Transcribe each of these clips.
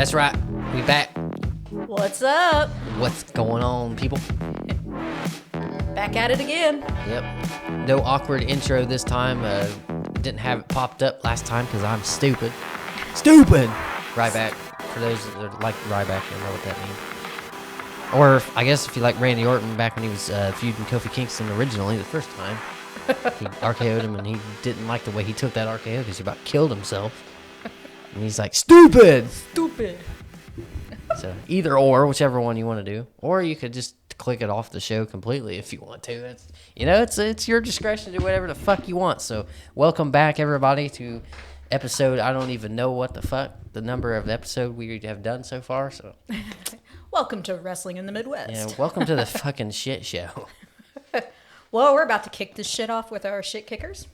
That's right. We back. What's up? What's going on, people? Back at it again. Yep. No awkward intro this time. Didn't have it popped up last time because I'm stupid. Stupid! Ryback. For those that like Ryback, you'll know what that means. Or, I guess, if you like Randy Orton back when he was feuding Kofi Kingston originally the first time. He RKO'd him, and he didn't like the way he took that RKO because he about killed himself. And he's like, stupid! Stupid. So, either or, whichever one you want to do. Or you could just click it off the show completely if you want to. It's your discretion to do whatever the fuck you want. So, welcome back, everybody, to episode, I don't even know what the fuck, the number of episode we have done so far. So, Welcome to Wrestling in the Midwest. yeah, welcome to the fucking shit show. Well, we're about to kick this shit off with our shit kickers.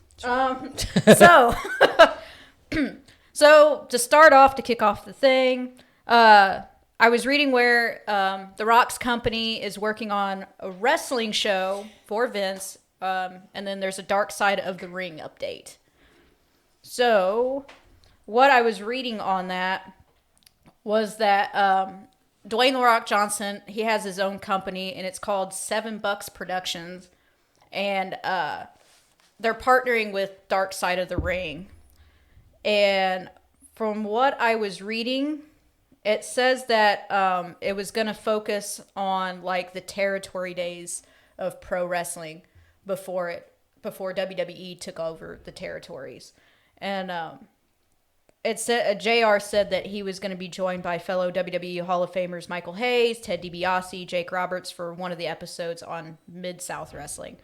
So to start off, to kick off the thing, I was reading where The Rock's company is working on a wrestling show for Vince, and then there's a Dark Side of the Ring update. So what I was reading on that was that Dwayne The Rock Johnson, he has his own company, and it's called $7 Productions, and they're partnering with Dark Side of the Ring. And from what I was reading, it says that it was going to focus on like the territory days of pro wrestling before WWE took over the territories. And it said JR said that he was going to be joined by fellow WWE Hall of Famers Michael Hayes, Ted DiBiase, Jake Roberts for one of the episodes on Mid-South Wrestling.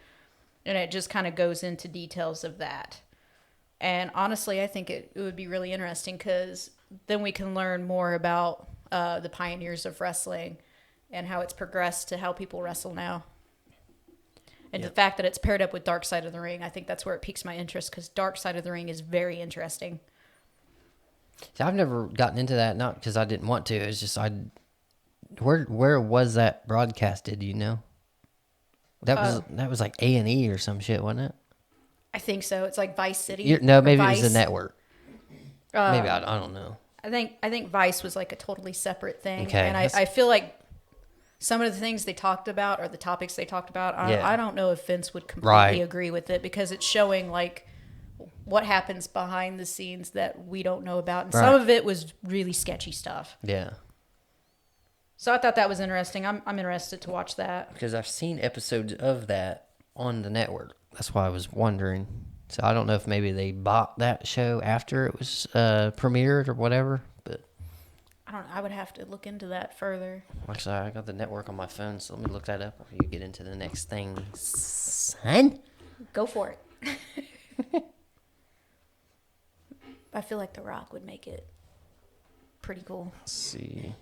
And it just kind of goes into details of that. And honestly, I think it would be really interesting because then we can learn more about the pioneers of wrestling and how it's progressed to how people wrestle now. And The fact that it's paired up with Dark Side of the Ring, I think that's where it piques my interest because Dark Side of the Ring is very interesting. See, I've never gotten into that, not because I didn't want to. It's just where was that broadcasted? Do you know? That was like A&E or some shit, wasn't it? I think so. It's like Vice City. No, maybe Vice. it was the network. Maybe I don't know. I think Vice was like a totally separate thing. Okay, And I feel like some of the things they talked about or the topics they talked about, I don't know if Vince would completely agree with it because it's showing like what happens behind the scenes that we don't know about. And some of it was really sketchy stuff. Yeah. So I thought that was interesting. I'm interested to watch that. Because I've seen episodes of that on the network. That's why I was wondering. So I don't know if maybe they bought that show after it was premiered or whatever. But I don't know. I would have to look into that further. Actually, I got the network on my phone, so let me look that up before you get into the next thing. Son? Go for it. I feel like The Rock would make it pretty cool. Let's see.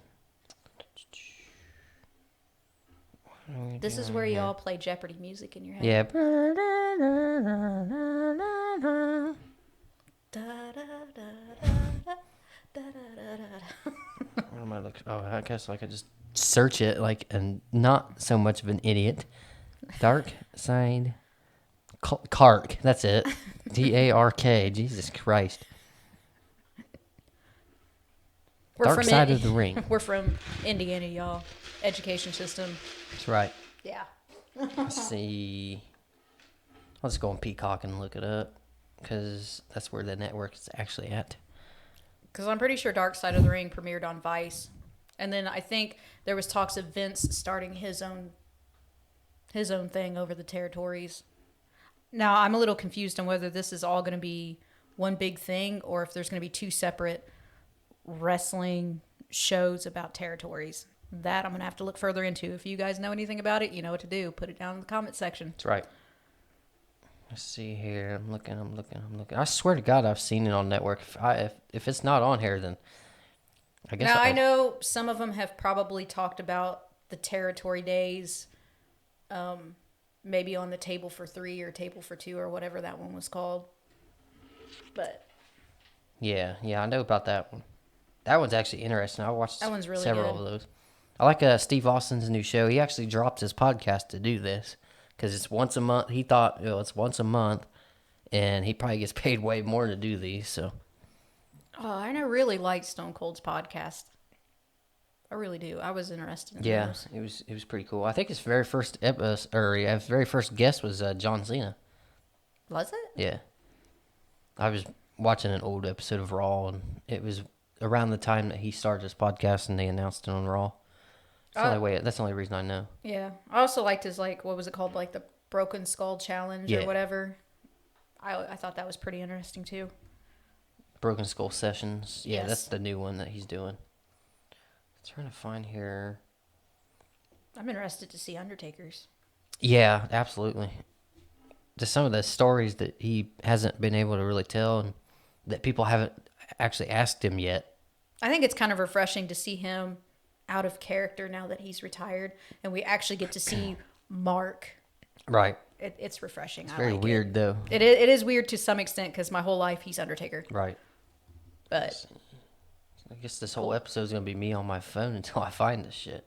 This is where you all play Jeopardy music in your head. Yeah. What am I looking? Oh, I guess I could just search it like and not so much of an idiot. Dark Side. Kark. That's it. DARK. Jesus Christ. Dark Side of the Ring. We're from Indiana, y'all. Education system. That's right. Yeah. Let's see. I'll just go on Peacock and look it up because that's where the network is actually at. Because I'm pretty sure Dark Side of the Ring premiered on Vice. And then I think there was talks of Vince starting his own thing over the territories. Now, I'm a little confused on whether this is all going to be one big thing or if there's going to be two separate wrestling shows about territories. That I'm going to have to look further into. If you guys know anything about it, you know what to do. Put it down in the comment section. That's right. Let's see here. I'm looking. I swear to God, I've seen it on network. If it's not on here, then I guess. Now, I know some of them have probably talked about the territory days, maybe on the Table for 3 or Table for 2 or whatever that one was called. But yeah, I know about that one. That one's actually interesting. I watched that one's really several good. of those. I like Steve Austin's new show. He actually dropped his podcast to do this because it's once a month. He thought it's once a month, and he probably gets paid way more to do these. So Oh, I really like Stone Cold's podcast. I really do. I was interested in Yeah, those. it was pretty cool. I think his very first his very first guest was John Cena. Was it? Yeah, I was watching an old episode of Raw, and it was around the time that he started his podcast, and they announced it on Raw. That's the only reason I know. Yeah. I also liked his, like, what was it called? Like the Broken Skull Challenge or whatever. I thought that was pretty interesting too. Broken Skull Sessions. Yeah, Yes. that's the new one that he's doing. I'm trying to find here. I'm interested to see Undertaker's. Yeah, absolutely. Just some of the stories that he hasn't been able to really tell, and that people haven't actually asked him yet. I think it's kind of refreshing to see him out of character now that he's retired, and we actually get to see Mark. Right. It's refreshing. It's I very like weird, though. It is weird to some extent because my whole life he's Undertaker. Right. But I guess this whole episode is going to be me on my phone until I find this shit.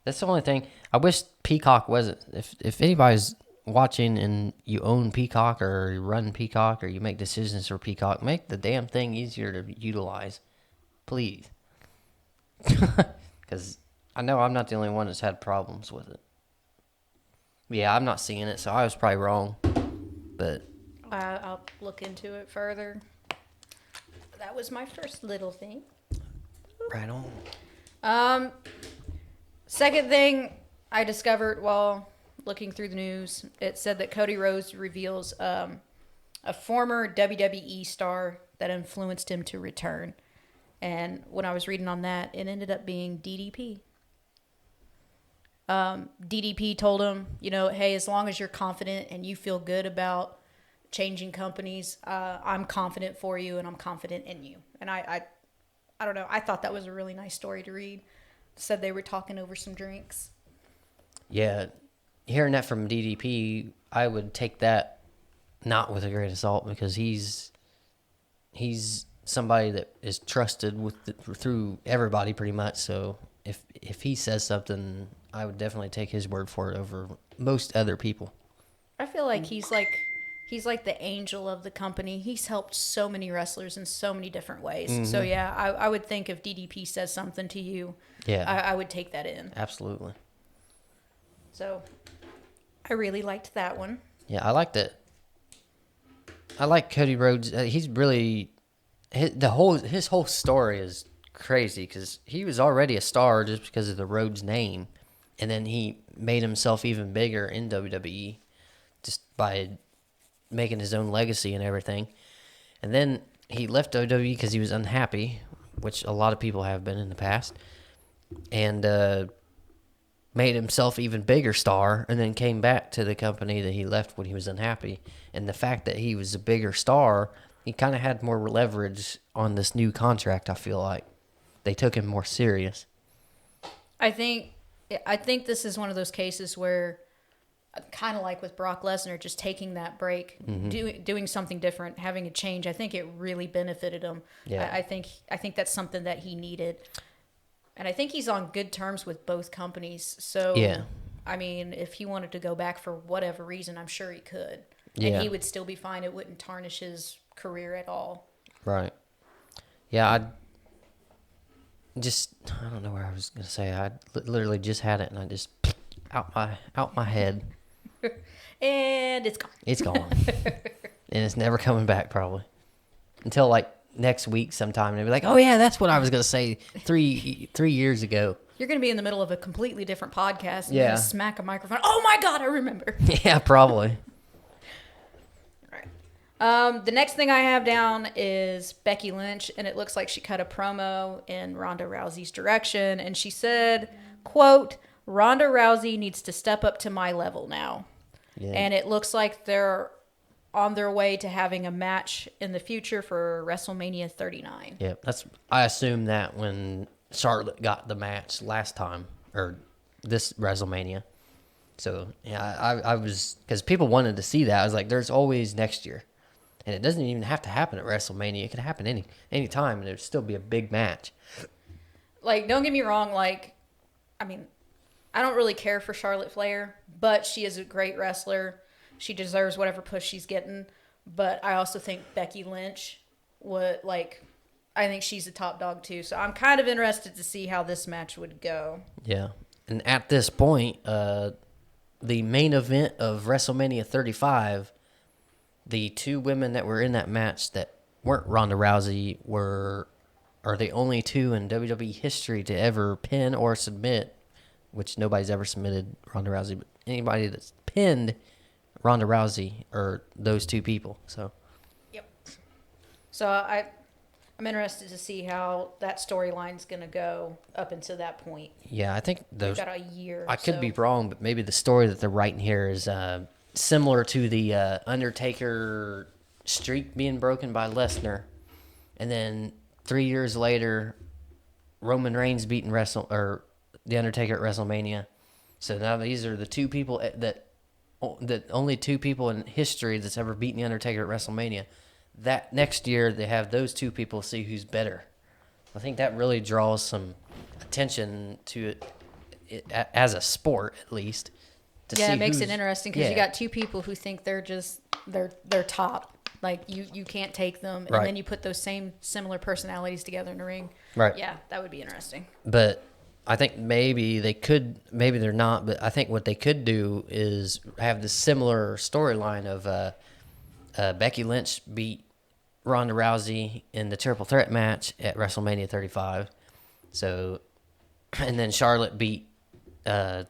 That's the only thing. I wish Peacock wasn't. If anybody's watching and you own Peacock or you run Peacock or you make decisions for Peacock, make the damn thing easier to utilize. Please. Because I know I'm not the only one that's had problems with it. Yeah, I'm not seeing it, so I was probably wrong. But I'll look into it further. That was my first little thing. right on. Second thing I discovered while looking through the news, it said that Cody Rhodes reveals a former WWE star that influenced him to return. And when I was reading on that, it ended up being DDP. DDP told him, hey, as long as you're confident and you feel good about changing companies, I'm confident for you and I'm confident in you. And I don't know. I thought that was a really nice story to read. Said they were talking over some drinks. Yeah, hearing that from DDP, I would take that not with a grain of salt because he's somebody that is trusted through everybody pretty much. So if he says something, I would definitely take his word for it over most other people. I feel like he's like the angel of the company. He's helped so many wrestlers in so many different ways. Mm-hmm. So yeah, I would think if DDP says something to you, I would take that in. Absolutely. So I really liked that one. Yeah, I liked it. I like Cody Rhodes. He's really his whole story is crazy because he was already a star just because of the Rhodes name, and then he made himself even bigger in WWE just by making his own legacy and everything. And then he left WWE because he was unhappy, which a lot of people have been in the past, and made himself even bigger star, and then came back to the company that he left when he was unhappy. And the fact that he was a bigger star, he kind of had more leverage on this new contract, I feel like. They took him more serious. I think this is one of those cases where, kind of like with Brock Lesnar, just taking that break, doing something different, having a change. I think it really benefited him. Yeah. I think that's something that he needed, and I think he's on good terms with both companies. So yeah. I mean, if he wanted to go back for whatever reason, I'm sure he could, Yeah. and he would still be fine. It wouldn't tarnish his career at all. Right. Yeah, I don't know where I was gonna say. I literally just had it, and I just out my head. And it's gone. It's gone. And it's never coming back probably until like next week sometime. And they'll be like, "Oh yeah, that's what I was gonna say 3 years ago." You're gonna be in the middle of a completely different podcast. And Yeah. You're gonna smack a microphone. Oh my God, I remember. Yeah, probably. The next thing I have down is Becky Lynch, and it looks like she cut a promo in Ronda Rousey's direction, and she said, quote, "Ronda Rousey needs to step up to my level now." Yeah. And it looks like they're on their way to having a match in the future for WrestleMania 39. Yeah, I assumed that when Charlotte got the match last time, or this WrestleMania. So, yeah, I was, because people wanted to see that. I was like, there's always next year. And it doesn't even have to happen at WrestleMania. It could happen any time, and it'd still be a big match. Like, don't get me wrong. Like, I mean, I don't really care for Charlotte Flair, but she is a great wrestler. She deserves whatever push she's getting. But I also think Becky Lynch would, like, I think she's a top dog too. So I'm kind of interested to see how this match would go. Yeah. And at this point, the main event of WrestleMania 35, the two women that were in that match that weren't Ronda Rousey are the only two in WWE history to ever pin or submit, which nobody's ever submitted Ronda Rousey, but anybody that's pinned Ronda Rousey are those two people. So, yep. So I'm interested to see how that storyline's going to go up until that point. yeah, I think We've got a year. I could be wrong, but maybe the story that they're writing here is similar to the Undertaker streak being broken by Lesnar, and then 3 years later, Roman Reigns beating the Undertaker at WrestleMania. So now these are the two people that only two people in history that's ever beaten the Undertaker at WrestleMania. That next year they have those two people see who's better. I think that really draws some attention to it as a sport, at least. Yeah, it makes it interesting because you got two people who think they're top. Like you can't take them, and then you put those same similar personalities together in the ring. Right. Yeah, that would be interesting. But I think maybe they could, maybe they're not, but I think what they could do is have this similar storyline of Becky Lynch beat Ronda Rousey in the triple threat match at WrestleMania 35. So, and then Charlotte beat Ronda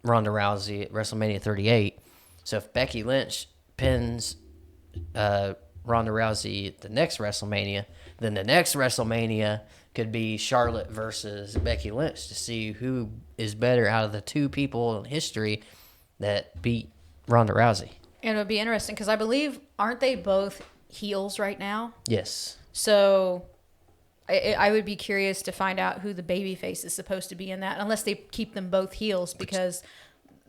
Rousey at WrestleMania 38. So if Becky Lynch pins Ronda Rousey at the next WrestleMania, then the next WrestleMania could be Charlotte versus Becky Lynch to see who is better out of the two people in history that beat Ronda Rousey. And it would be interesting because I believe, aren't they both heels right now? Yes. So I would be curious to find out who the babyface is supposed to be in that, unless they keep them both heels, because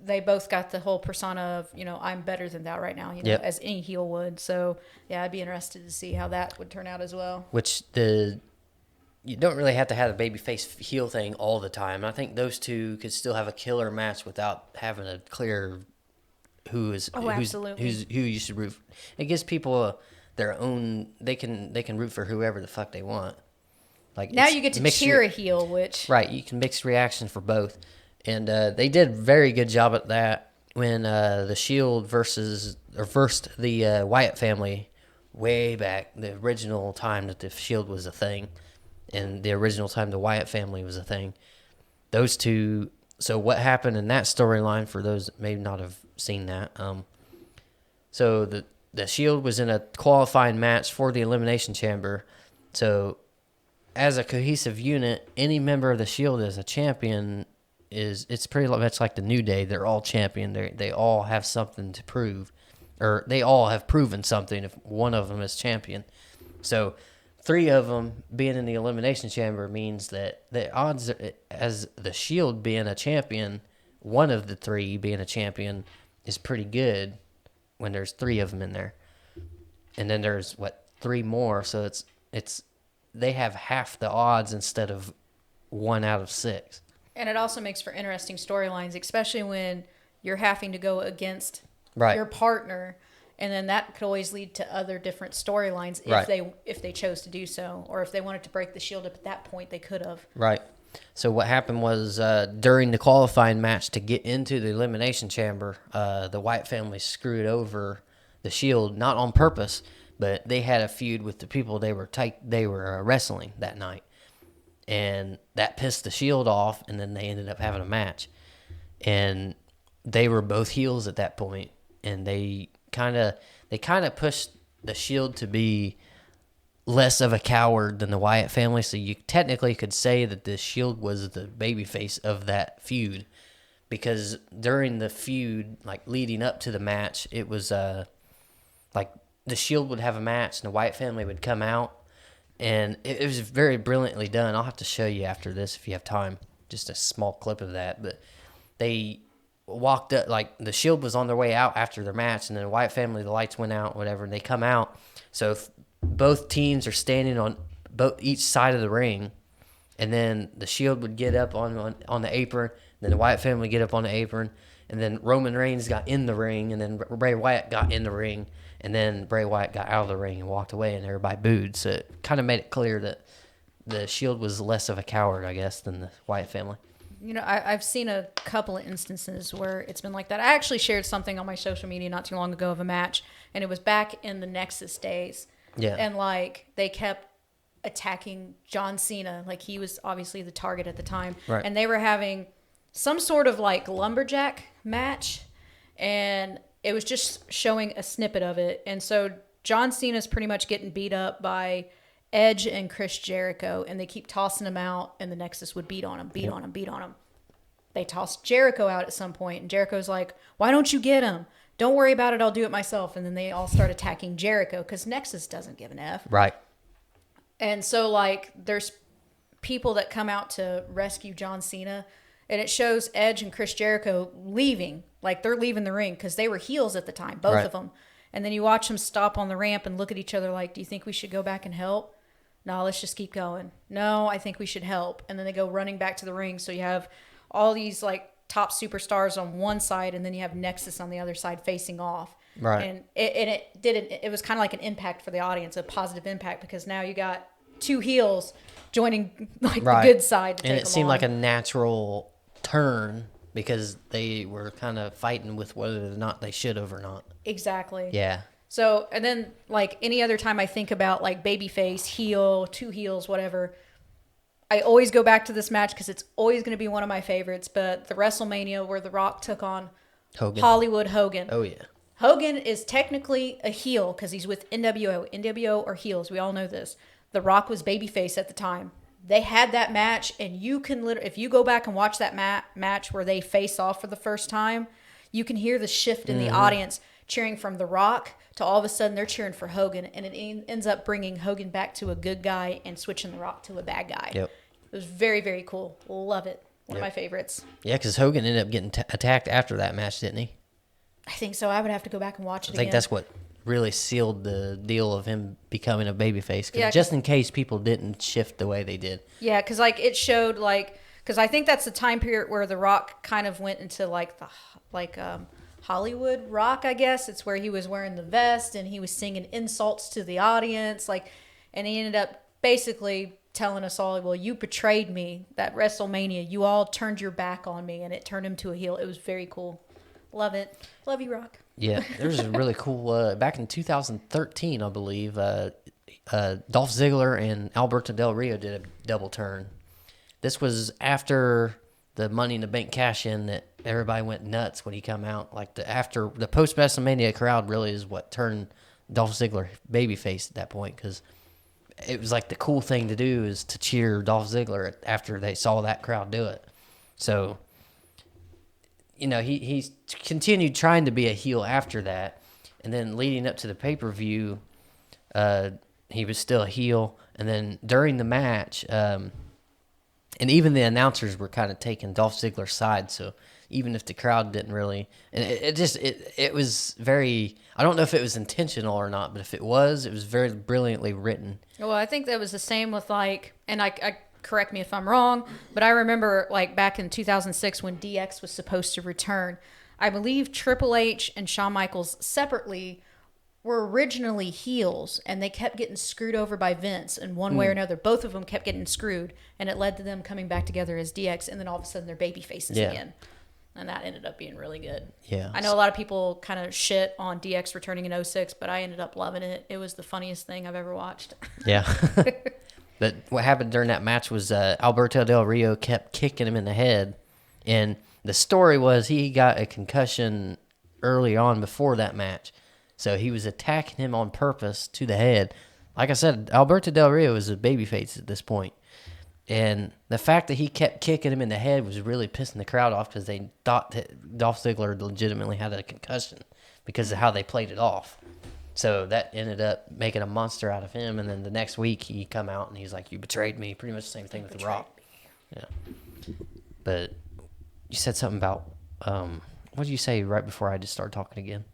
they both got the whole persona of, I'm better than that right now, as any heel would. So, yeah, I'd be interested to see how that would turn out as well. Which you don't really have to have the babyface heel thing all the time. I think those two could still have a killer match without having a clear who you should root for. It gives people their own. They can root for whoever the fuck they want. Like now you get to cheer a heel, which right, you can mix reactions for both, and they did a very good job at that when the Shield versed the Wyatt family way back, the original time that the Shield was a thing, and the original time the Wyatt family was a thing. Those two. So what happened in that storyline for those that may not have seen that? So the Shield was in a qualifying match for the Elimination Chamber. So as a cohesive unit, any member of the Shield as a champion it's pretty much like the New Day. They're all champion. They all have something to prove, or they all have proven something if one of them is champion. So 3 of them being in the Elimination Chamber means that the odds, as the Shield being a champion, one of the 3 being a champion is pretty good when there's 3 of them in there. And then there's, 3 more, so it's they have half the odds instead of 1 out of 6. And it also makes for interesting storylines, especially when you're having to go against your partner. And then that could always lead to other different storylines if they chose to do so, or if they wanted to break the Shield up at that point, they could have. Right. So what happened was during the qualifying match to get into the Elimination Chamber, the Wyatt family screwed over the Shield, not on purpose, but they had a feud with the people they were wrestling that night, and that pissed the Shield off, and then they ended up having a match, and they were both heels at that point, and they kind of pushed the Shield to be less of a coward than the Wyatt family. So you technically could say that the Shield was the babyface of that feud, because during the feud, like leading up to the match, it was like the Shield would have a match and the Wyatt family would come out, and it was very brilliantly done. I'll have to show you after this if you have time, just a small clip of that. But they walked up, like the Shield was on their way out after their match, and then the Wyatt family, the lights went out, whatever, and they come out. So both teams are standing on each side of the ring, and then the Shield would get up on the apron, then the Wyatt family get up on the apron, and then Roman Reigns got in the ring, and then Bray Wyatt got in the ring, And then Bray Wyatt got out of the ring and walked away, and everybody booed. So it kind of made it clear that the Shield was less of a coward, I guess, than the Wyatt family. You know, I've seen a couple of instances where it's been like that. I actually shared something on my social media not too long ago of a match, and it was back in the Nexus days. Yeah. And, like, they kept attacking John Cena. Like, he was obviously the target at the time. Right. And they were having some sort of, like, lumberjack match, and it was just showing a snippet of it. And so John Cena's pretty much getting beat up by Edge and Chris Jericho, and they keep tossing him out, and the Nexus would beat on him, beat on him. They tossed Jericho out at some point, and Jericho's like, why don't you get him? Don't worry about it, I'll do it myself. And then they all start attacking Jericho because Nexus doesn't give an F. Right. And so, like, there's people that come out to rescue John Cena, and it shows Edge and Chris Jericho leaving. Like, they're leaving the ring because they were heels at the time, both of them. And then you watch them stop on the ramp and look at each other like, do you think we should go back and help? No, let's just keep going. No, I think we should help. And then they go running back to the ring. So you have all these, like, top superstars on one side, and then you have Nexus on the other side facing off. Right. And it was kind of like an impact for the audience, a positive impact, because now you got two heels joining, like, the good side to and take it them seemed on. like a natural turn because they were kind of fighting with whether or not they should have or not. Exactly. Yeah. So, and then, like, any other time I think about, like, babyface, heel, two heels, whatever, I always go back to this match because it's always going to be one of my favorites. But the WrestleMania where The Rock took on Hollywood Hogan. Oh, yeah. Hogan is technically a heel because he's with NWO. NWO are heels. We all know this. The Rock was babyface at the time. They had that match, and you can literally, if you go back and watch that match where they face off for the first time, you can hear the shift in the audience cheering from The Rock to all of a sudden they're cheering for Hogan, and it ends up bringing Hogan back to a good guy and switching The Rock to a bad guy. Yep. It was very, very cool. Love it. One of my favorites. Yeah, because Hogan ended up getting attacked after that match, didn't he? I think so. I would have to go back and watch it again. I think that's what really sealed the deal of him becoming a babyface. Yeah, just in case people didn't shift the way they did. Yeah, because, like, it showed, like, because I think that's the time period where The Rock kind of went into, like, Hollywood rock, I guess. It's where he was wearing the vest and he was singing insults to the audience, like, and he ended up basically telling us all, well, you betrayed me. That WrestleMania, you all turned your back on me, and it turned him to a heel. It was very cool. Love it. Love you, Rock. Yeah, there's a really cool, back in 2013, I believe, Dolph Ziggler and Alberto Del Rio did a double turn. This was after the Money in the Bank cash-in that everybody went nuts when he come out. Like, after the post-WrestleMania crowd really is what turned Dolph Ziggler babyface at that point, because it was like the cool thing to do is to cheer Dolph Ziggler after they saw that crowd do it. So, you know, he continued trying to be a heel after that. And then leading up to the pay-per-view, he was still a heel. And then during the match, and even the announcers were kind of taking Dolph Ziggler's side. So even if the crowd didn't really, and it was very, I don't know if it was intentional or not, but if it was very brilliantly written. Well, I think that was the same with, like, and I correct me if I'm wrong, but I remember, like, back in 2006 when DX was supposed to return, I believe Triple H and Shawn Michaels separately were originally heels, and they kept getting screwed over by Vince in one way or another. Both of them kept getting screwed, and it led to them coming back together as DX, and then all of a sudden they're baby faces again. And that ended up being really good. Yeah. I know a lot of people kind of shit on DX returning in '06, but I ended up loving it. It was the funniest thing I've ever watched. Yeah. But what happened during that match was Alberto Del Rio kept kicking him in the head. And the story was he got a concussion early on before that match. So he was attacking him on purpose to the head. Like I said, Alberto Del Rio is a babyface at this point. And the fact that he kept kicking him in the head was really pissing the crowd off because they thought that Dolph Ziggler legitimately had a concussion because of how they played it off. So that ended up making a monster out of him. And then the next week he come out and he's like, you betrayed me. Pretty much the same thing with The Rock. Yeah. But you said something about, what did you say right before I just started talking again?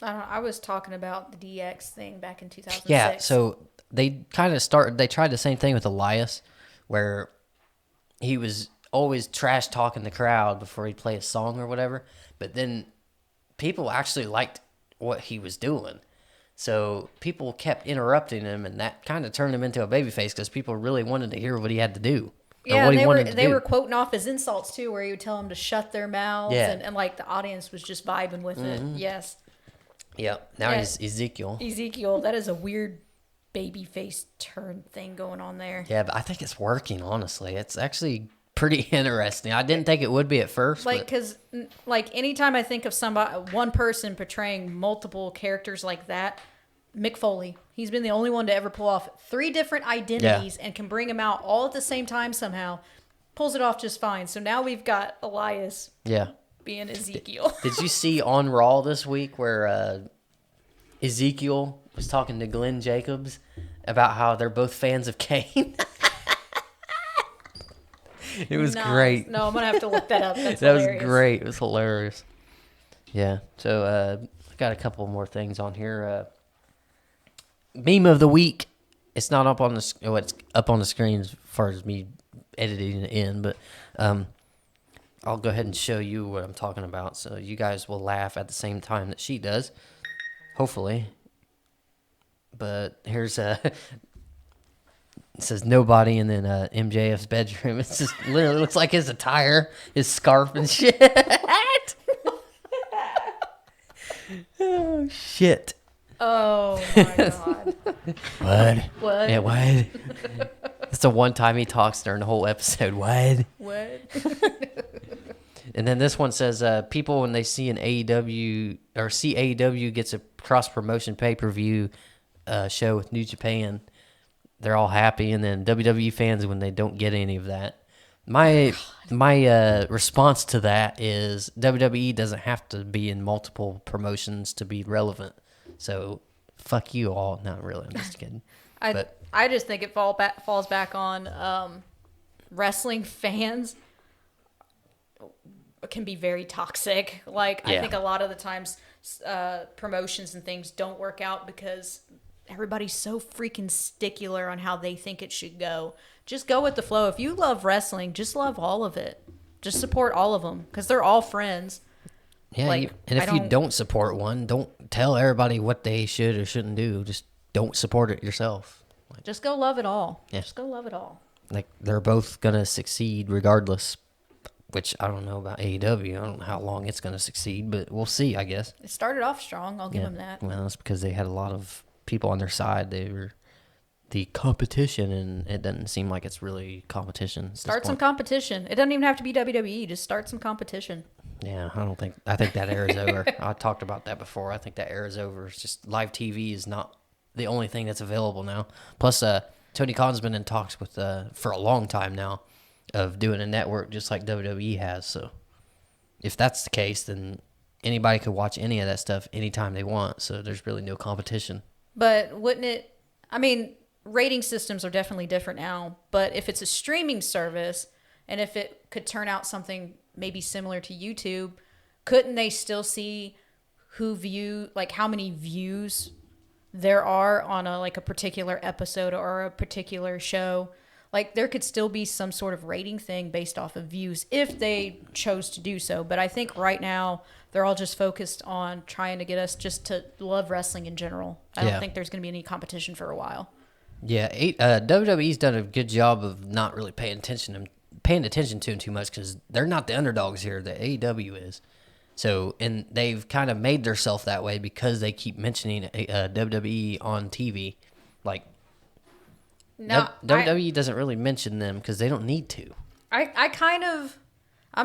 I don't know. I was talking about the DX thing back in 2006. Yeah, so they kind of they tried the same thing with Elias, where he was always trash talking the crowd before he'd play a song or whatever. But then people actually liked what he was doing. So people kept interrupting him, and that kind of turned him into a babyface because people really wanted to hear what he had to do. Yeah, what and he wanted to they do. were quoting off his insults too, where he would tell them to shut their mouths, Yeah. and like the audience was just vibing with it. Yes. Yep. Now Yeah. he's Ezekiel. Ezekiel, that is a weird baby face turn thing going on there. Yeah, but I think it's working, honestly. It's actually pretty interesting. I didn't think it would be at first. Like, but because like anytime I think of one person portraying multiple characters like that, Mick Foley. He's been the only one to ever pull off 3 different identities and can bring them out all at the same time somehow. Pulls it off just fine. So now we've got Elias being Ezekiel. Did you see on Raw this week where Ezekiel was talking to Glenn Jacobs about how they're both fans of Kane? It was great. No, I'm going to have to look that up. That's That hilarious. was great. It was hilarious. Yeah. So I got a couple more things on here. Meme of the week. It's not up on the it's up on the screen as far as me editing it in, but I'll go ahead and show you what I'm talking about, so you guys will laugh at the same time that she does, hopefully. But here's it says nobody, and then MJF's bedroom. It's just literally looks like his attire, his scarf and shit. Oh shit. Oh my god. What? What? Yeah, what? That's the one time he talks during the whole episode. What? What? And then this one says, people when they see an AEW or see AEW gets a cross promotion pay-per-view show with New Japan, they're all happy. And then WWE fans when they don't get any of that. My response to that is WWE doesn't have to be in multiple promotions to be relevant. So fuck you all. Not really. I'm just kidding. I just think it falls back on wrestling fans can be very toxic. Like, I think a lot of the times promotions and things don't work out because everybody's so freaking stickler on how they think it should go. Just go with the flow. If you love wrestling, just love all of it. Just support all of them because they're all friends. Yeah, Like, and if you don't support one, don't tell everybody what they should or shouldn't do. Just don't support it yourself. Like, just go love it all. Yeah. Just go love it all. Like, they're both going to succeed regardless, which I don't know about AEW. I don't know how long it's going to succeed, but we'll see, I guess. It started off strong. I'll give them that. Well, that's because they had a lot of people on their side. They were the competition, and it doesn't seem like it's really competition. At this Start some point. competition. It doesn't even have to be WWE. Just start some competition. Yeah, I think that era is over. I talked about that before. I think that era is over. It's just live TV is not the only thing that's available now. Plus, Tony Khan's been in talks with for a long time now of doing a network just like WWE has. So if that's the case, then anybody could watch any of that stuff anytime they want. So there's really no competition. But wouldn't it? I mean, rating systems are definitely different now. But if it's a streaming service, and if it could turn out something maybe similar to YouTube, couldn't they still see how many views there are on a particular episode or a particular show? Like, there could still be some sort of rating thing based off of views if they chose to do so. But I think right now they're all just focused on trying to get us just to love wrestling in general. I don't think there's going to be any competition for a while. Yeah, WWE's done a good job of not really paying attention to them too much because they're not the underdogs here. The AEW is. So, and they've kind of made themselves that way because they keep mentioning WWE on TV. Like, No, WWE doesn't really mention them because they don't need to. I'm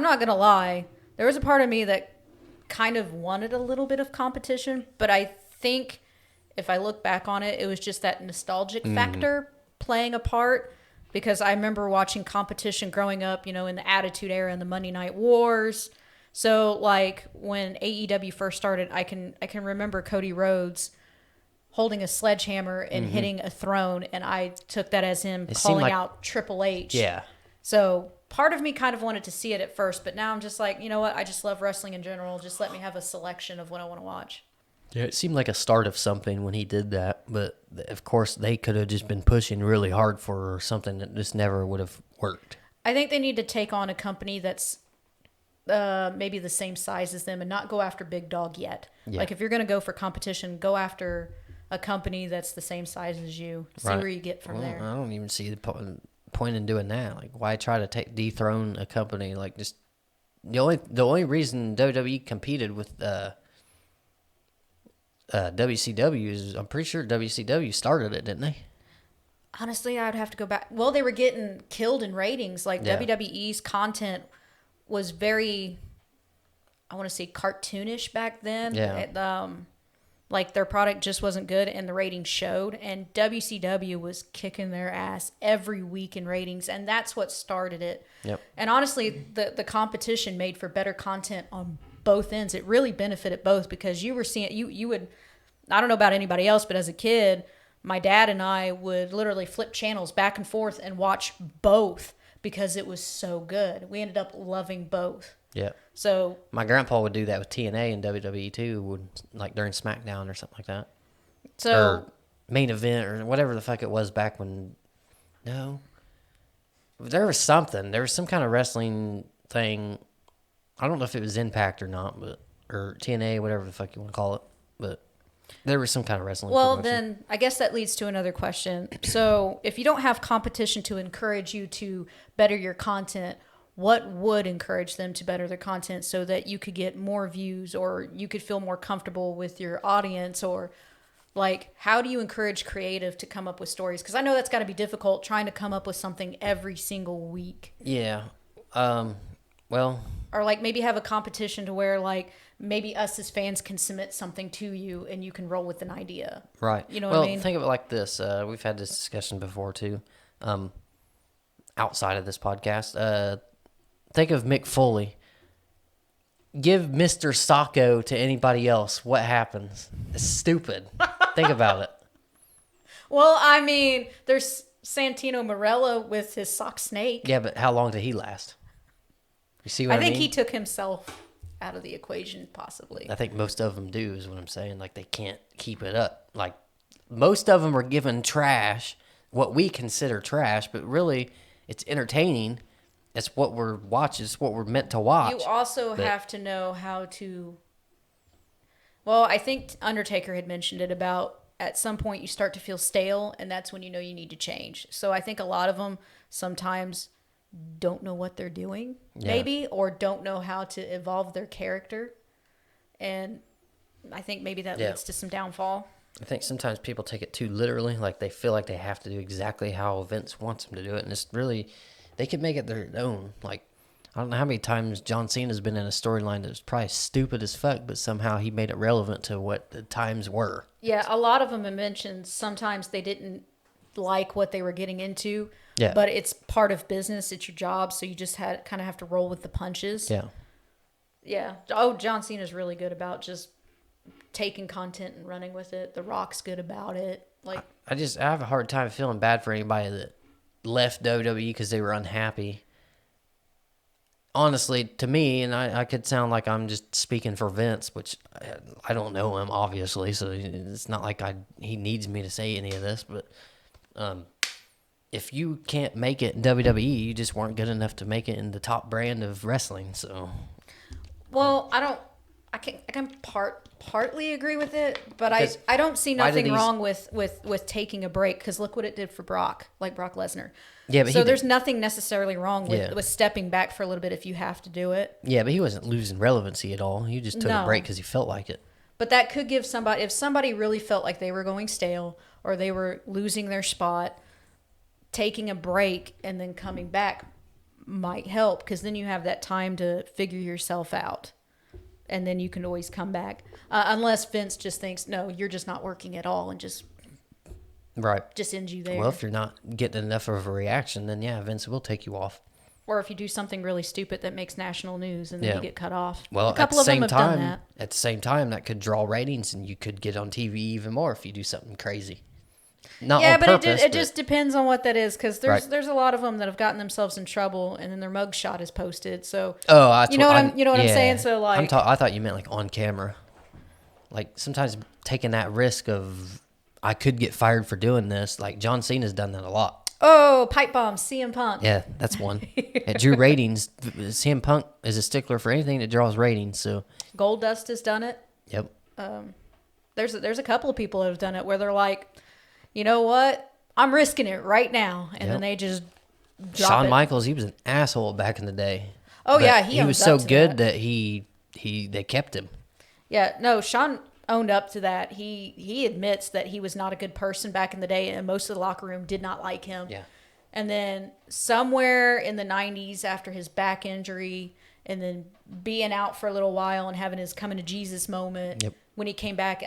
not going to lie. There was a part of me that kind of wanted a little bit of competition, but I think if I look back on it, it was just that nostalgic factor playing a part. Because I remember watching competition growing up, in the Attitude Era and the Monday Night Wars. So, like, when AEW first started, I can remember Cody Rhodes holding a sledgehammer and hitting a throne, and I took that as him calling out Triple H. Yeah. So, part of me kind of wanted to see it at first, but now I'm just like, you know what? I just love wrestling in general. Just let me have a selection of what I want to watch. Yeah, it seemed like a start of something when he did that, but of course they could have just been pushing really hard for something that just never would have worked. I think they need to take on a company that's maybe the same size as them and not go after Big Dog yet. Yeah. Like, if you're going to go for competition, go after a company that's the same size as you. See Right. where you get from there. I don't even see the point in doing that. Like, why try to dethrone a company? Like, just the only reason WWE competed with WCW is I'm pretty sure WCW started it, didn't they? Honestly, I would have to go back. Well, they were getting killed in ratings. Like Yeah. WWE's content was very, I want to say, cartoonish back then. Yeah. Like their product just wasn't good, and the ratings showed. And WCW was kicking their ass every week in ratings, and that's what started it. Yep. And honestly, the competition made for better content on both ends. It really benefited both because you were seeing you would. I don't know about anybody else, but as a kid, my dad and I would literally flip channels back and forth and watch both because it was so good. We ended up loving both. Yeah. So My grandpa would do that with TNA and WWE too, would like during SmackDown or something like that. Or main event or whatever the fuck it was back when. No. There was something. There was some kind of wrestling thing. I don't know if it was Impact or not, or TNA, whatever the fuck you want to call it. But there was some kind of wrestling. Well, promotion. then I guess that leads to another question. So if you don't have competition to encourage you to better your content, what would encourage them to better their content so that you could get more views or you could feel more comfortable with your audience? Or like, how do you encourage creative to come up with stories? Because I know that's got to be difficult trying to come up with something every single week. Yeah. Well. Or like maybe have a competition to where like maybe us as fans can submit something to you and you can roll with an idea. Right. You know what I mean? Well, think of it like this. We've had this discussion before too. Outside of this podcast. Think of Mick Foley. Give Mr. Sacco to anybody else. What happens? It's stupid. Think about it. Well, I mean, there's Santino Marella with his sock snake. Yeah, but how long did he last? You see what I mean? I think he took himself out of the equation, possibly. I think most of them do, is what I'm saying. Like, they can't keep it up. Like, most of them are given trash, what we consider trash, but really, it's entertaining. It's what we're watching. It's what we're meant to watch. You also have to know how to... Well, I think Undertaker had mentioned it about at some point you start to feel stale, and that's when you know you need to change. So I think a lot of them sometimes don't know what they're doing, maybe, or don't know how to evolve their character. And I think maybe that leads to some downfall. I think sometimes people take it too literally. Like, they feel like they have to do exactly how Vince wants them to do it. And it's really... They could make it their own. Like, I don't know how many times John Cena's been in a storyline that was probably stupid as fuck, but somehow he made it relevant to what the times were. Yeah, a lot of them have mentioned sometimes they didn't like what they were getting into. Yeah. But it's part of business. It's your job. So you just kind of have to roll with the punches. Yeah. Yeah. Oh, John Cena's really good about just taking content and running with it. The Rock's good about it. Like, I have a hard time feeling bad for anybody that left WWE because they were unhappy. Honestly, to me, and I could sound like I'm just speaking for Vince, which I don't know him, obviously, so it's not like he needs me to say any of this, but if you can't make it in WWE, you just weren't good enough to make it in the top brand of wrestling, so... Well, I can partly agree with it, but I don't see nothing wrong with taking a break, because look what it did for Brock Lesnar. Yeah, but so there's nothing necessarily wrong with stepping back for a little bit if you have to do it. Yeah, but he wasn't losing relevancy at all. He just took a break because he felt like it. But that could give somebody, if somebody really felt like they were going stale or they were losing their spot, taking a break and then coming back might help, because then you have that time to figure yourself out. And then you can always come back. Unless Vince just thinks, no, you're just not working at all, and just ends you there. Well, if you're not getting enough of a reaction, then yeah, Vince will take you off. Or if you do something really stupid that makes national news and then you get cut off. Well, a couple of them have done that. At the same time, that could draw ratings, and you could get on TV even more if you do something crazy. Not on purpose, it just depends on what that is, because there's a lot of them that have gotten themselves in trouble, and then their mugshot is posted. So you know what I'm saying. So like, I thought you meant like on camera. Like, sometimes taking that risk of I could get fired for doing this. Like, John Cena's done that a lot. Oh, pipe bomb, CM Punk. Yeah, that's one. It drew ratings. CM Punk is a stickler for anything that draws ratings. So Goldust has done it. Yep. there's a couple of people that have done it where they're like, you know what, I'm risking it right now, and then they just drop Shawn it. Michaels, he was an asshole back in the day. Oh But yeah, he was owns so up to good that. that they kept him. Yeah, no, Sean owned up to that. He admits that he was not a good person back in the day, and most of the locker room did not like him. Yeah. And then somewhere in the 90s, after his back injury, and then being out for a little while and having his coming to Jesus moment, when he came back,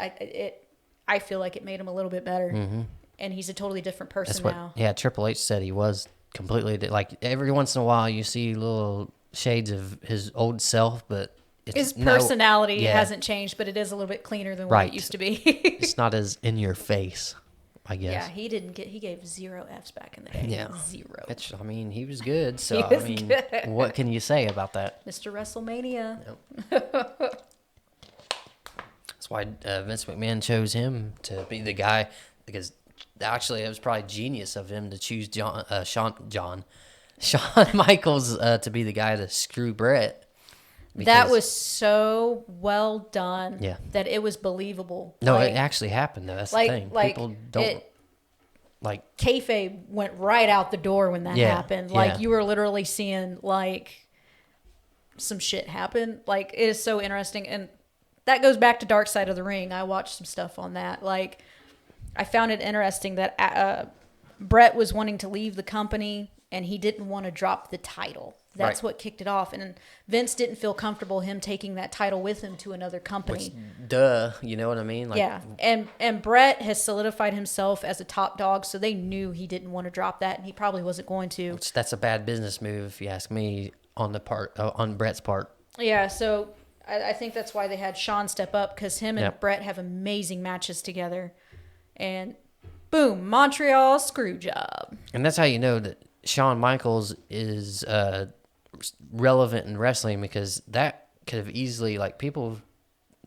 I feel like it made him a little bit better. Mm-hmm. And he's a totally different person That's what. now. Yeah, Triple H said he was completely like every once in a while you see little shades of his old self, but His personality hasn't changed, but it is a little bit cleaner than what it used to be. It's not as in your face, I guess. Yeah, he gave 0 Fs back in the day. Yeah. 0. I mean, he was good. So He was I mean, good. what can you say about that? Mr. WrestleMania. Yep. That's why Vince McMahon chose him to be the guy, because actually it was probably genius of him to choose Shawn Michaels to be the guy to screw Brett. That was so well done. Yeah. That it was believable. No, it actually happened though. That's the thing. People don't like kayfabe went right out the door when that happened. Like you were literally seeing like some shit happen. Like it is so interesting, and that goes back to Dark Side of the Ring. I watched some stuff on that. Like I found it interesting that Brett was wanting to leave the company and he didn't want to drop the title. That's what kicked it off. And Vince didn't feel comfortable him taking that title with him to another company. You know what I mean? Like, yeah. And Brett has solidified himself as a top dog, so they knew he didn't want to drop that, and he probably wasn't going to. That's a bad business move, if you ask me, on Brett's part. Yeah, so I think that's why they had Shawn step up, because him and Brett have amazing matches together. And boom, Montreal screw job. And that's how you know that Shawn Michaels is relevant in wrestling, because that could have easily, like,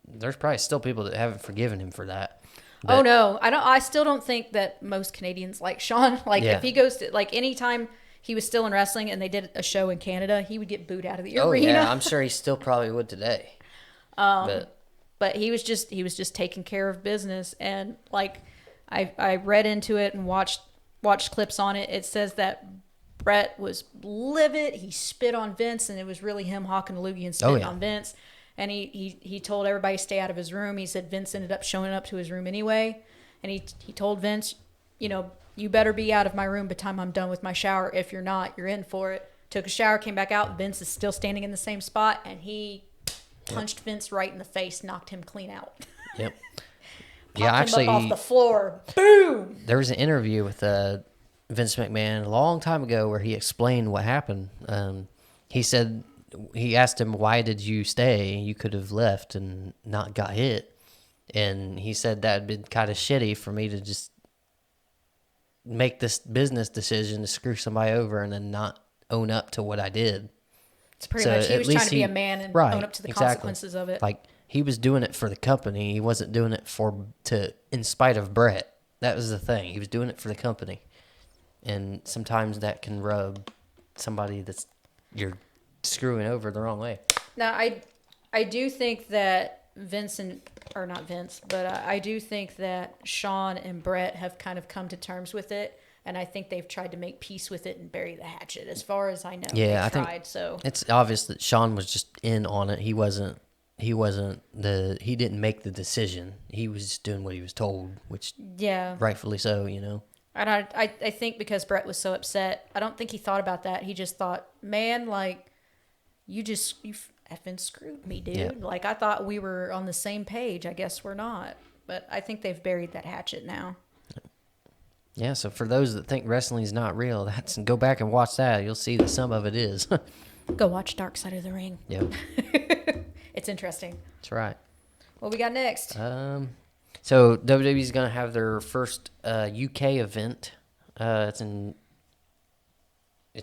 there's probably still people that haven't forgiven him for that. Oh no, I still don't think that most Canadians like Shawn. Like if he goes to, like, anytime he was still in wrestling and they did a show in Canada, he would get booed out of the arena. Yeah, I'm sure he still probably would today. But he was just taking care of business, and like I read into it and watched clips on it. It says that Brett was livid. He spit on Vince, and it was really him hawking a loogie and spitting on Vince. And he told everybody to stay out of his room. He said Vince ended up showing up to his room anyway. And he told Vince, you better be out of my room by the time I'm done with my shower. If you're not, you're in for it. Took a shower, came back out. Vince is still standing in the same spot, and he punched Vince right in the face, knocked him clean out. Yep. Popped him up off the floor. Boom! There was an interview with Vince McMahon a long time ago where he explained what happened. He asked him, why did you stay? You could have left and not got hit. And he said that had been kind of shitty for me to just make this business decision to screw somebody over and then not own up to what I did. It's pretty much, he was trying to be a man and own up to the consequences of it. Like, he was doing it for the company. He wasn't doing it in spite of Brett. That was the thing. He was doing it for the company. And sometimes that can rub somebody you're screwing over the wrong way. Now, I do think that I do think that Shawn and Brett have kind of come to terms with it, and I think they've tried to make peace with it and bury the hatchet, as far as I know. Yeah, I think so. It's obvious that Shawn was just in on it. He didn't make the decision. He was just doing what he was told, which rightfully so, And I think because Brett was so upset, I don't think he thought about that. He just thought, man, like, you effing screwed me, dude. Yeah. Like, I thought we were on the same page. I guess we're not. But I think they've buried that hatchet now. Yeah, so for those that think wrestling's not real, go back and watch that. You'll see that some of it is. Go watch Dark Side of the Ring. Yep. It's interesting. That's right. What we got next? So WWE's going to have their first UK event. It's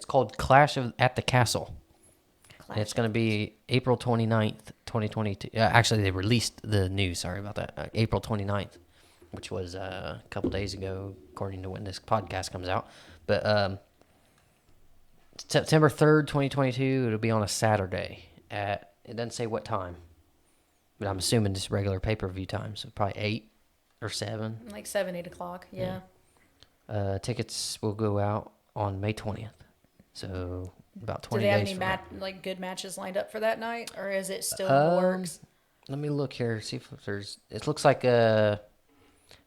called Clash at the Castle. And it's going to be April 29th, 2022. Actually, they released the news. Sorry about that. April 29th, which was a couple days ago, according to when this podcast comes out. But September 3rd, 2022, it'll be on a Saturday it doesn't say what time. But I'm assuming just regular pay-per-view time, so probably 8. or 7. Like 7, 8 o'clock. Yeah. Tickets will go out on May 20th. So about Do 20 they have days any from now. like good matches lined up for that night, or is it still in the Um, works? Let me look here, see if there's. It looks like the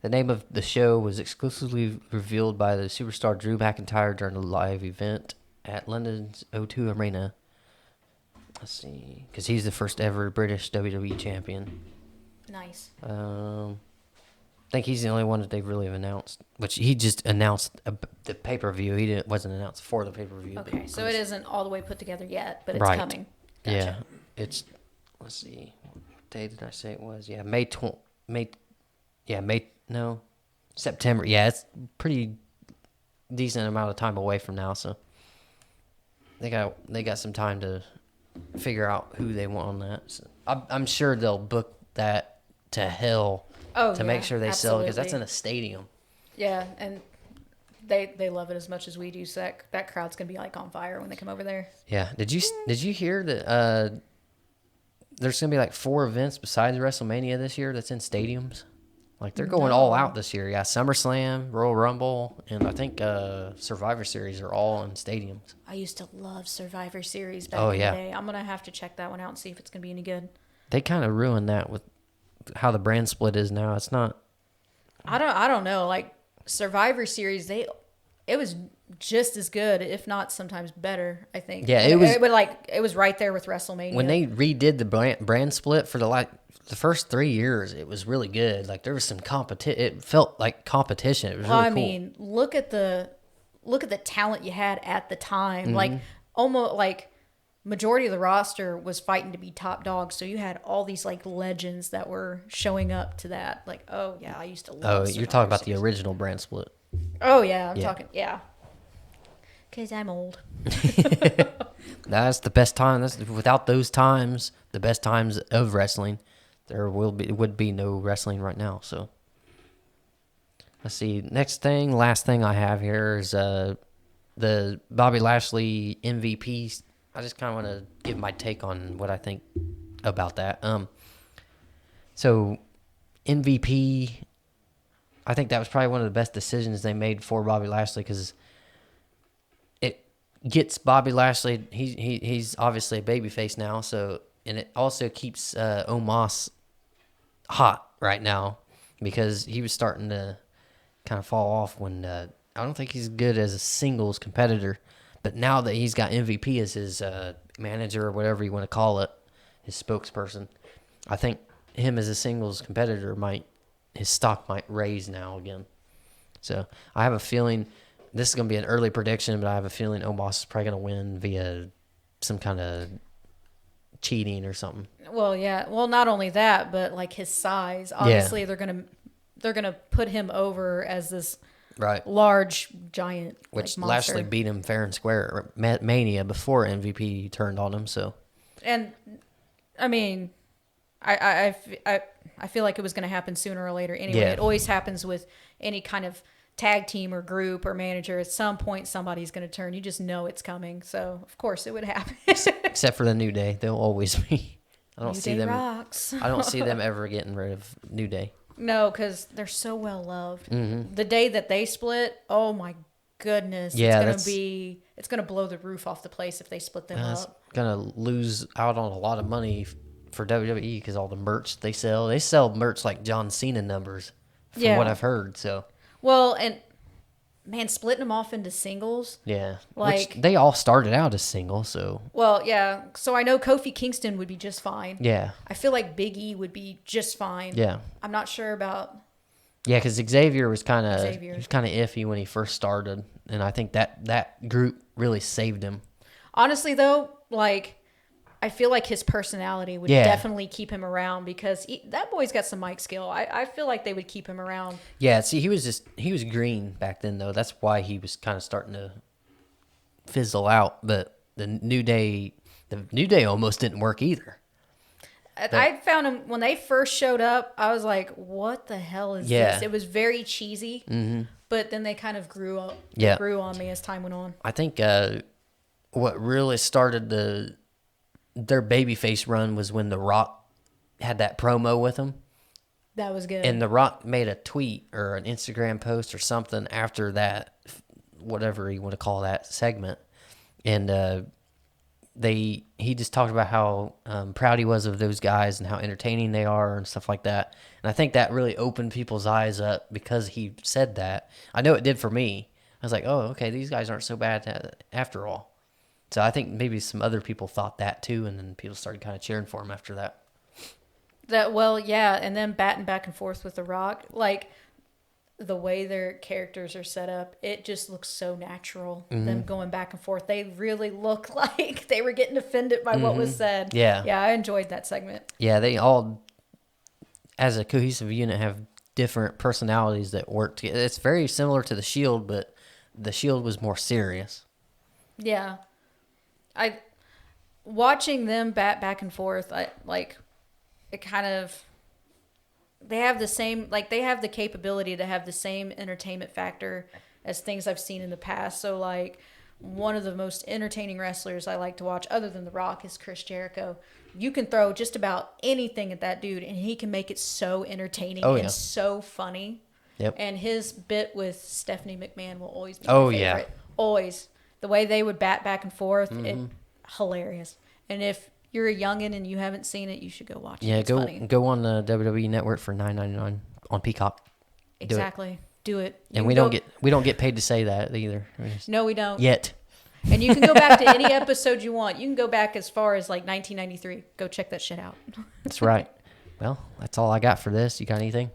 name of the show was exclusively revealed by the superstar Drew McIntyre during a live event at London's O2 Arena. Let's see, because he's the first ever British WWE champion. Nice. I think he's the only one that they've really announced, which he just announced the pay-per-view. Wasn't announced for the pay-per-view. Okay, so it isn't all the way put together yet, but it's Right. coming. Gotcha. Yeah, it's. Let's see, what day did I say it was? Yeah, no, September. Yeah, it's pretty decent amount of time away from now, so they got some time to figure out who they want on that. So I'm sure they'll book that to hell to make sure they sell it, because that's in a stadium. Yeah, and they love it as much as we do. So that crowd's gonna be like on fire when they come over there. Yeah. Did you hear that? There's gonna be like 4 events besides WrestleMania this year that's in stadiums. Like they're going all out this year. Yeah, SummerSlam, Royal Rumble, and I think Survivor Series are all in stadiums. I used to love Survivor Series back in the day. I'm gonna have to check that one out and see if it's gonna be any good. They kind of ruined that with how the brand split is now. It's not. I don't know. Like Survivor Series, it was just as good, if not sometimes better. I think. Yeah, it was right there with WrestleMania. When they redid the brand split for the first 3 years, it was really good. Like there was some competition. It felt like competition. It was really cool. I mean, look at the talent you had at the time. Like almost like majority of the roster was fighting to be top dogs. So you had all these like legends that were showing up to that. Like, oh yeah, I used to love. Oh, you're talking about the original brand split. Oh yeah, I'm talking because I'm old. That's the best time. Without those times, the best times of wrestling, would be no wrestling right now. So let's see. Last thing I have here is the Bobby Lashley MVP. I just kind of want to give my take on what I think about that. So MVP, I think that was probably one of the best decisions they made for Bobby Lashley, because it gets Bobby Lashley. He's obviously a babyface now, so, and it also keeps Omos hot right now, because he was starting to kind of fall off when I don't think he's good as a singles competitor. But now that he's got MVP as his manager or whatever you want to call it, his spokesperson, I think him as a singles competitor his stock might raise now again. So I have a feeling, this is going to be an early prediction, but I have a feeling Omos is probably going to win via some kind of cheating or something. Well, yeah. Well, not only that, but like his size. Obviously, they're gonna put him over as this large giant. Which like, Lashley beat him fair and square at Mania before MVP turned on him. So, and I mean, I feel like it was going to happen sooner or later anyway. Yeah. It always happens with any kind of tag team or group or manager. At some point, somebody's going to turn. You just know it's coming. So, of course, it would happen. Except for the New Day, they'll always be. I don't New see Day them. rocks. I don't see them ever getting rid of New Day. No, because they're so well loved. Mm-hmm. The day that they split, oh my goodness, Yeah, it's gonna blow the roof off the place if they split them It's up. gonna lose out on a lot of money for WWE because all the merch they sell merch like John Cena numbers, from what I've heard. So well, and man, splitting them off into singles. yeah, Like, which they all started out as singles. So well, yeah. So I know Kofi Kingston would be just fine. yeah, I feel like Big E would be just fine. yeah, I'm not sure about. yeah, because Xavier was kind of iffy when he first started, and I think that group really saved him. Honestly, though, like, I feel like his personality would definitely keep him around because that boy's got some mic skill. I feel like they would keep him around. Yeah, see, he was green back then, though. That's why he was kind of starting to fizzle out. But the New Day almost didn't work either. I found him when they first showed up. I was like, "What the hell is this?" It was very cheesy, but then they kind of grew up. Yeah, grew on me as time went on. I think what really started their babyface run was when The Rock had that promo with him, That was good. And The Rock made a tweet or an Instagram post or something after that, whatever you want to call that segment, and he just talked about how proud he was of those guys and how entertaining they are and stuff like that. And I think that really opened people's eyes up because he said that. I know it did for me. I was like, oh, okay, these guys aren't so bad after all. So I think maybe some other people thought that too, and then people started kind of cheering for him after that. And then batting back and forth with The Rock, like the way their characters are set up, it just looks so natural. Them going back and forth, they really look like they were getting offended by what was said. Yeah. I enjoyed that segment. Yeah, they all, as a cohesive unit, have different personalities that work together. It's very similar to The Shield, but The Shield was more serious. Yeah, watching them bat back and forth, it kind of, they have the same, like they have the capability to have the same entertainment factor as things I've seen in the past. So like one of the most entertaining wrestlers I like to watch other than The Rock is Chris Jericho. You can throw just about anything at that dude and he can make it so entertaining and so funny. Yep. And his bit with Stephanie McMahon will always be my favorite. Yeah. Always. The way they would bat back and forth, hilarious. And if you're a youngin and you haven't seen it, you should go watch it. It's funny. Go on the WWE Network for $9.99 on Peacock. Exactly. Do it. And we don't get paid to say that either. No, we don't. Yet. And you can go back to any episode you want. You can go back as far as like 1993. Go check that shit out. That's right. Well, that's all I got for this. You got anything?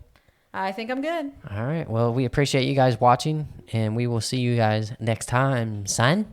I think I'm good. All right. Well, we appreciate you guys watching, and we will see you guys next time, son.